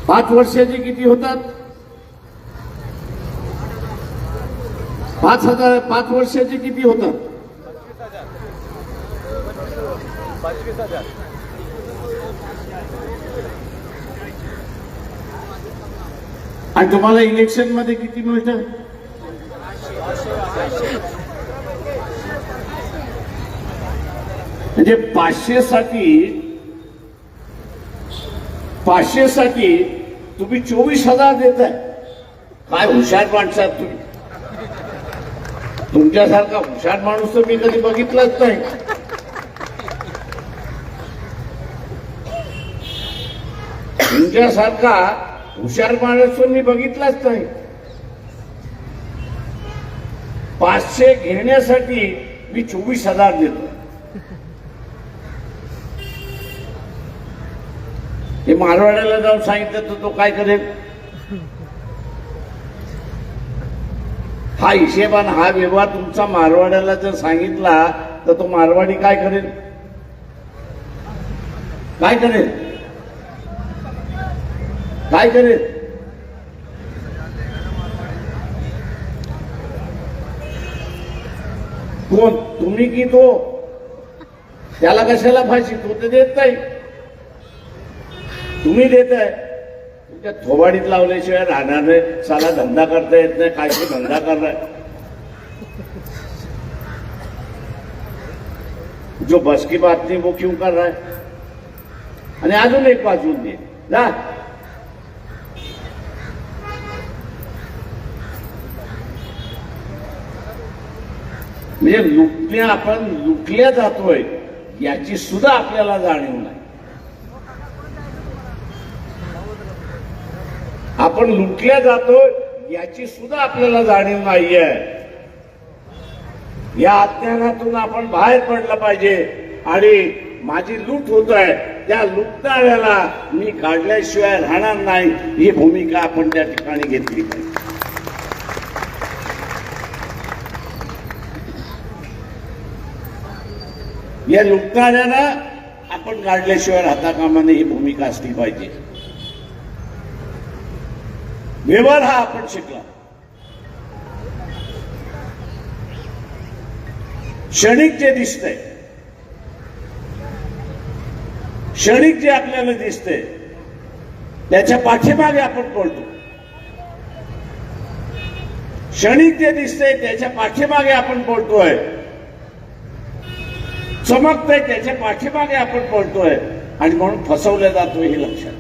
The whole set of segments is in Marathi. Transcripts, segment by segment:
5 वर्षाचे किती होतात? 5 वर्षाचे किती होतात? 25,000. आणि तुम्हाला इलेक्शन मध्ये किती मिळतं? म्हणजे 500 साठी तुम्ही 24,000 देताय. काय हुशार माणसात तुम्ही. तुमच्यासारखा हुशार माणूस तर मी कधी बघितलाच नाही. तुमच्यासारखा हुशार माणूस मी बघितलाच नाही. 500 घेण्यासाठी मी 24,000 देतो. हे मारवाड्याला जाऊन सांगितलं तर तो काय करेल? हा हिशेबान हा व्यवहार तुमचा मारवाड्याला जर सांगितला तर तो मारवाडी काय करेल? काय करेल? काय करेल? कोण? तुम्ही की तो? त्याला कशाला फाशी? तो तर देत नाही. तुम्ही देताय. तुमच्या थोबाडीत लावल्याशिवाय राहणार नाही. साला धंदा करता येत नाही. काय तो धंदा करणार? जो बस की बात नहीं वो क्यों कर रहा है? आणि अजून एक वाजवून दे ना. म्हणजे आपण लुटल्या जातोय याची सुद्धा आपल्याला जाणीव नाही. आपण लुटल्या जातोय याची सुद्धा आपल्याला जाणीव नाहीये. या अज्ञानातून आपण बाहेर पडलं पाहिजे. आणि माझी लूट होत आहे त्या लुटणाऱ्याला मी काढल्याशिवाय राहणार नाही ही भूमिका आपण त्या ठिकाणी घेतली पाहिजे. या लुटणाऱ्याला आपण काढल्याशिवाय राहता कामा नये ही भूमिका असली पाहिजे. व्यवहार हा आपण शिकला. क्षणिक जे दिसतंय, क्षणिक जे आपल्याला दिसतंय त्याच्या पाठीमागे आपण पळतो. क्षणिक जे दिसतंय त्याच्या पाठीमागे आपण पळतोय. चमकतंय त्याच्या पाठीमागे आपण पळतोय आणि म्हणून फसवल्या जातोय हे लक्षात.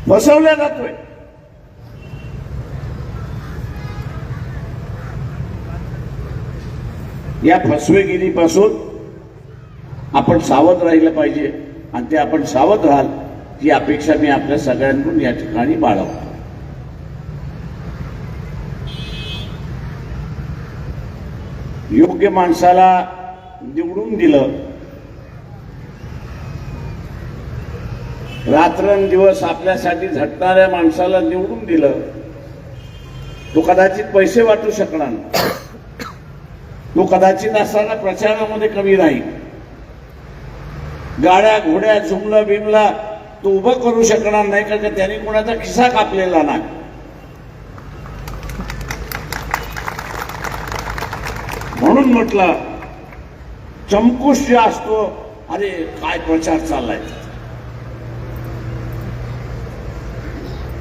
फसवल्या जातोय. या फसवेगिरीपासून आपण सावध राहिलं पाहिजे आणि ते आपण सावध राहाल ही अपेक्षा मी आपल्या सगळ्यांकडून या ठिकाणी बाळगतो. योग्य माणसाला निवडून दिलं, रात्रंदिवस आपल्यासाठी झटणाऱ्या माणसाला निवडून दिलं, तो कदाचित पैसे वाटू शकणार नाही. तो कदाचित असताना प्रचारामध्ये कमी राहील. गाड्या घोड्या झुमला बिमला तो उभं करू शकणार नाही कारण त्याने कोणाचा खिसा कापलेला नाही. म्हणून म्हटलं चमकुश जे असतो, अरे काय प्रचार चाललाय,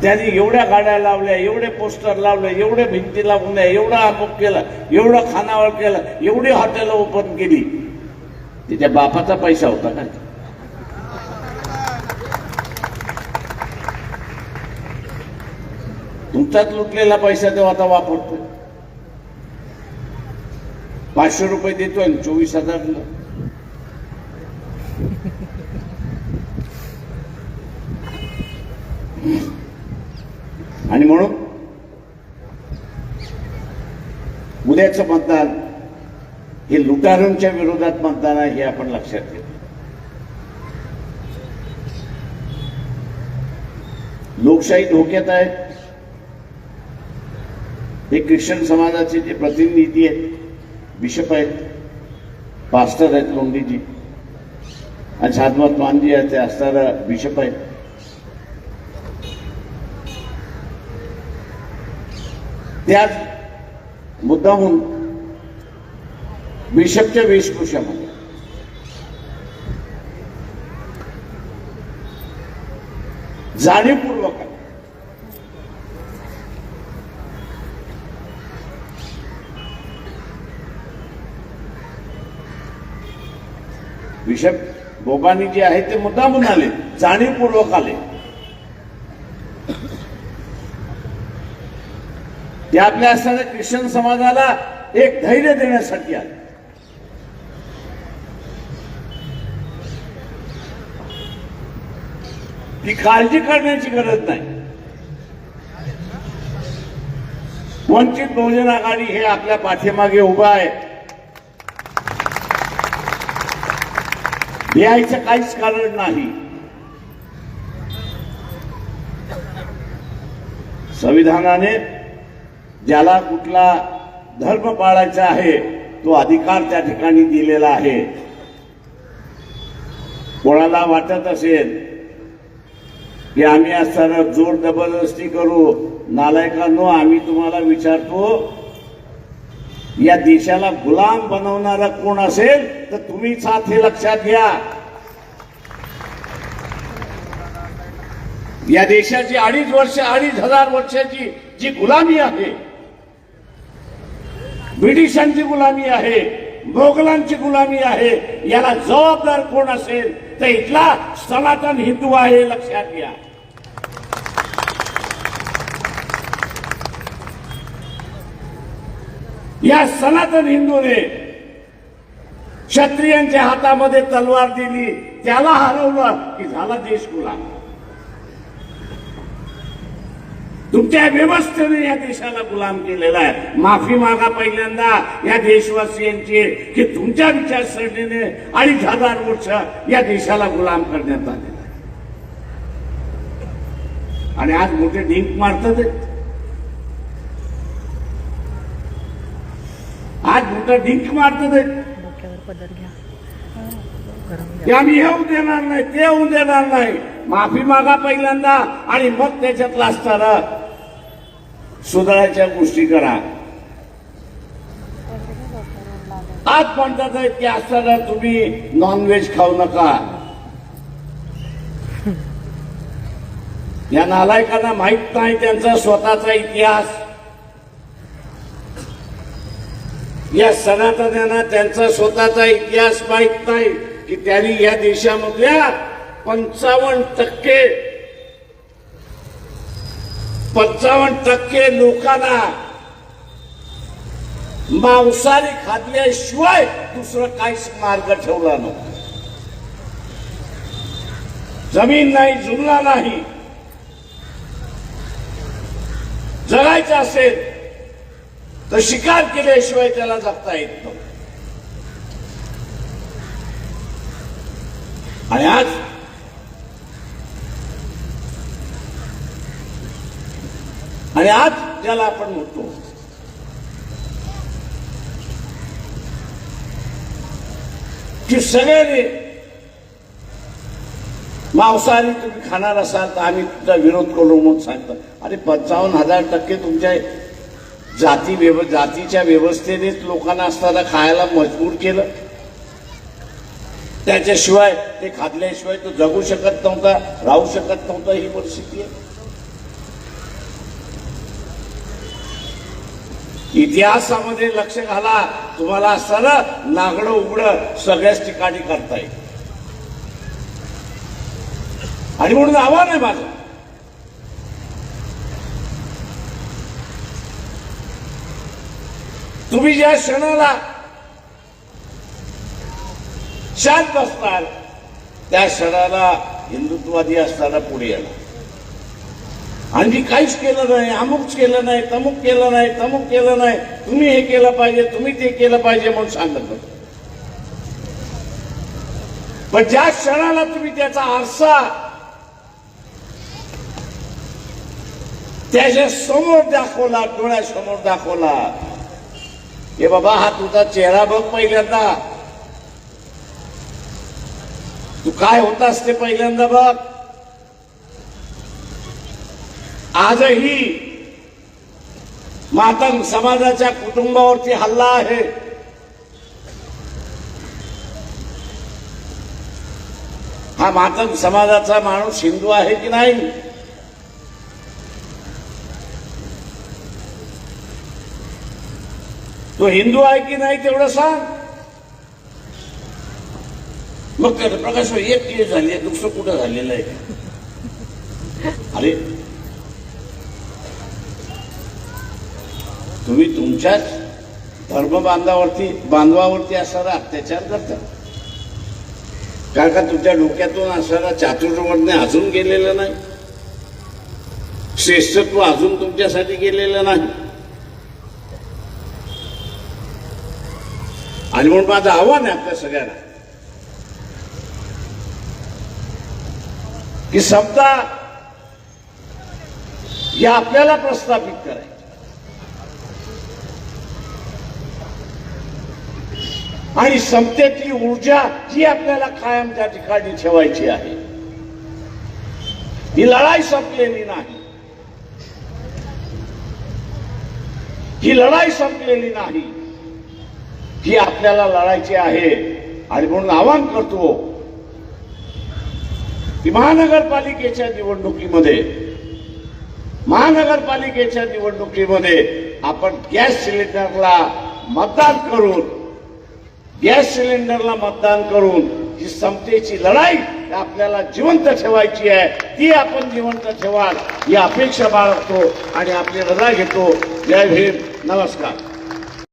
त्यांनी एवढ्या गाड्या लावल्या, एवढे पोस्टर लावले, एवढे भिंती लावून द्या, एवढा अमुक केला, एवढं खानावळ केलं, एवढी हॉटेल ओपन केली. तिच्या बापाचा पैसा होता का? तुमचाच लुटलेला पैसा तो आता वापरतोय. 500 रुपये देतोय 24,000. आणि म्हणून उद्याचं मतदान हे लुटारूंच्या विरोधात मतदान आहे हे आपण लक्षात घेतो. लोकशाही धोक्यात आहे. हे ख्रिश्चन समाजाचे जे प्रतिनिधी आहेत, बिशप आहेत, पास्टर आहेत लोंढीजी, आणि साधवत मानजी आहेत ते असणारा बिशप आहेत, त्याच मुद्दाहून बिशपच्या वेशभूषामध्ये जाणीवपूर्वक बिशप बोबानी जे आहे ते मुद्दामून आले, जाणीवपूर्वक आले. ते आपल्या असणाऱ्या ख्रिश्चन समाजाला एक धैर्य देण्यासाठी आले. ही काळजी करण्याची गरज नाही. वंचित बहुजन आघाडी हे आपल्या पाठीमागे उभा आहे. यायचं काहीच कारण नाही. संविधानाने ज्याला कुठला धर्म पाळायचा आहे तो अधिकार त्या ठिकाणी दिलेला आहे. कोणाला वाटत असेल की आम्ही असताना जोर जबरदस्ती करू, नालायकांनो, आम्ही तुम्हाला विचारतो, या देशाला गुलाम बनवणारा कोण असेल तर तुम्हीच आहात हे लक्षात घ्या. या देशाची 2,500 वर्षाची जी गुलामी आहे, ब्रिटिशांची गुलामी आहे, मोगलांची गुलामी आहे, याला जबाबदार कोण असेल तर इथला सनातन हिंदू आहे, लक्षात घ्या. या सनातन हिंदूने क्षत्रियांच्या हातामध्ये तलवार दिली, त्याला हरवलं की झाला देश गुलाम. तुमच्या व्यवस्थेने या देशाला गुलाम केलेला आहे. माफी मागा पहिल्यांदा या देशवासियांची की तुमच्या विचारसरणीने 2,500 वर्ष या देशाला गुलाम करण्यात आलेला आहे. आणि आज मोठे ढिंक मारतात. आज मोठा ढिंक मारतात की आम्ही हे होऊ देणार नाही, ते होऊ देणार नाही. माफी मागा पहिल्यांदा आणि मग त्याच्यातला असताना सुधारायच्या गोष्टी करा. आज म्हणतात की असताना तुम्ही नॉनव्हेज खाऊ नका. या नालायकांना माहित नाही त्यांचा स्वतःचा इतिहास. या सनातन्यांना त्यांचा स्वतःचा इतिहास माहित नाही की त्यांनी या देशामधल्या 55% लोकांना मांसाहारी खाल्ल्याशिवाय दुसरं काहीच मार्ग ठेवला नव्हता. जमीन नाही, जुमला नाही. जगायचं असेल तर शिकार केल्याशिवाय त्याला जगता येत नव्हतं. आणि आज ज्याला आपण म्हणतो की सगळ्यांनी मांसाहारी तुम्ही खाणार असाल तर आम्ही तुमचा विरोध करू म्हणून सांगतो. अरे 55% तुमच्या जातीच्या व्यवस्थेनेच लोकांना असताना खायला मजबूर केलं. त्याच्याशिवाय ते खाल्ल्याशिवाय तो जगू शकत नव्हता, राहू शकत नव्हता. ही परिस्थिती आहे. इतिहासामध्ये लक्ष घाला. तुम्हाला असताना नागडं उघडं सगळ्याच ठिकाणी करता येईल. आणि म्हणून आव्हान आहे माझं, तुम्ही ज्या क्षणाला शांत बसणार त्या क्षणाला हिंदुत्ववादी असताना पुढे येणार. आणि मी काहीच केलं नाही, अमुकच केलं नाही, तमुक केलं नाही, तमुक केलं नाही, तुम्ही हे केलं पाहिजे, तुम्ही ते केलं पाहिजे म्हणून सांगत होतो. पण ज्या क्षणाला तुम्ही त्याचा आरसा त्याच्या समोर दाखवला, डोळ्यासमोर दाखवला, हे बाबा हा तुझा चेहरा बघ पहिल्यांदा, तू काय होतास ते पहिल्यांदा बघ. आजही मातंग समाजाच्या कुटुंबावरती हल्ला आहे. हा मातंग समाजाचा माणूस हिंदू आहे की नाही? तो हिंदू आहे की नाही तेवढं सांग. मग काय प्रकाश एक केस झाली आहे, दुसरं कुठं झालेलं आहे? अरे तुम्ही तुमच्याच बांधवावरती असणारा अत्याचार करता. कारण का तुमच्या डोक्यातून असणारा चातुर्वर्ण्य अजून गेलेलं नाही, श्रेष्ठत्व अजून तुमच्यासाठी गेलेलं नाही. आणि म्हणून माझं आव्हान आहे आपल्या सगळ्यांना की समता या आपल्याला प्रस्थापित करायची. आणि समतेतली ऊर्जा ही आपल्याला कायम त्या ठिकाणी ठेवायची आहे. ही लढाई संपलेली नाही, ही लढाई संपलेली नाही, ही आपल्याला लढायची आहे. आणि म्हणून आवाहन करतो की महानगरपालिकेच्या निवडणुकीमध्ये आपण गॅस सिलेंडरला मतदान करून ही समतेची लढाई आपल्याला जिवंत ठेवायची आहे. ती आपण जिवंत ठेवाल ही अपेक्षा बाळगतो आणि आपली रजा घेतो. जय भीम, नमस्कार.